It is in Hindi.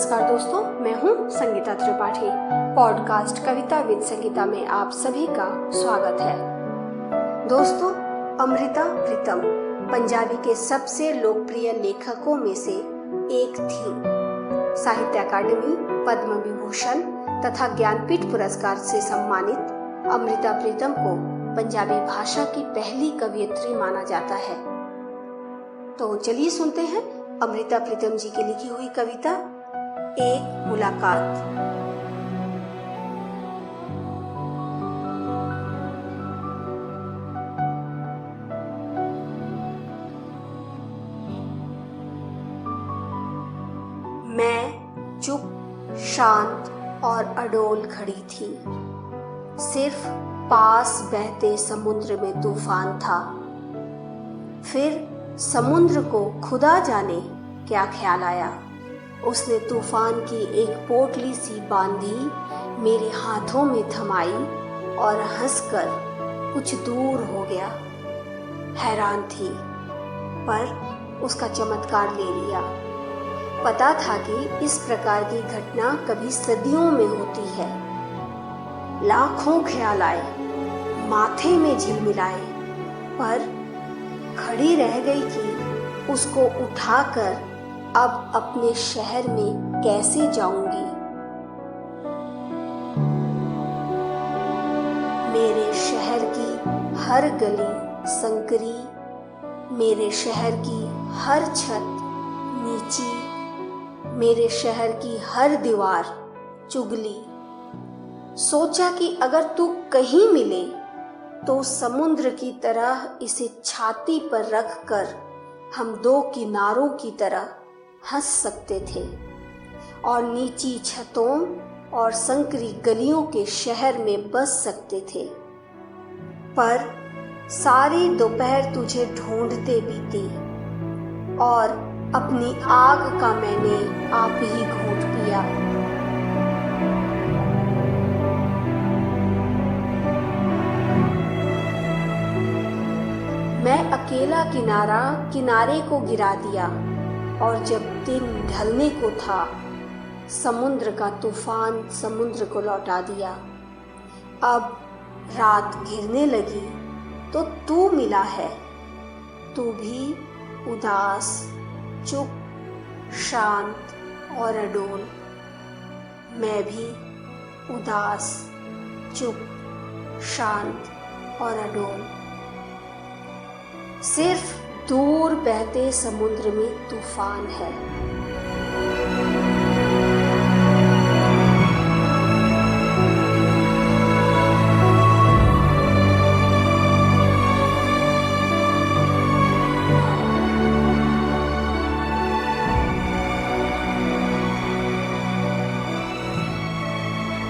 नमस्कार दोस्तों, मैं हूं Sangeeta Tripathi. Podcast Kavita with Sangeeta में आप सभी का स्वागत है। दोस्तों, अमृता प्रीतम पंजाबी के सबसे लोकप्रिय लेखकों में से एक थी। साहित्य अकादमी, पद्म विभूषण तथा ज्ञानपीठ पुरस्कार से सम्मानित अमृता प्रीतम को पंजाबी भाषा की पहली कवयित्री माना जाता है। तो चलिए सुनते हैं अमृता प्रीतम जी की लिखी हुई कविता एक मुलाकात। मैं चुप, शांत और अडोल खड़ी थी। सिर्फ पास बहते समुद्र में तूफान था। फिर समुद्र को खुदा जाने क्या ख्याल आया। उसने तूफान की एक पोटली सी बांधी, मेरे हाथों में थमाई और हंसकर कुछ दूर हो गया। हैरान थी, पर उसका चमत्कार ले लिया। पता था कि इस प्रकार की घटना कभी सदियों में होती है। लाखों ख्याल आए, माथे में झिलमिलाए, पर खड़ी रह गई कि उसको उठाकर अब अपने शहर में कैसे जाऊंगी। मेरे शहर की हर गली संकरी, मेरे शहर की हर छत नीची, मेरे शहर की हर दीवार चुगली। सोचा कि अगर तू कहीं मिले तो समुद्र की तरह इसे छाती पर रखकर हम दो किनारों की तरह हंस सकते थे और नीची छतों और संकरी गलियों के शहर में बस सकते थे। पर सारी दोपहर तुझे ढूंढते बीती और अपनी आग का मैंने आप ही घूंट पिया। मैं अकेला किनारे को गिरा दिया और जब दिन ढलने को था, समुद्र का तूफान समुद्र को लौटा दिया। अब रात घिरने लगी तो तू मिला है। तू भी उदास, चुप, शांत और अडोल। मैं भी उदास, चुप, शांत और अडोल। सिर्फ दूर बहते समुद्र में तूफान है।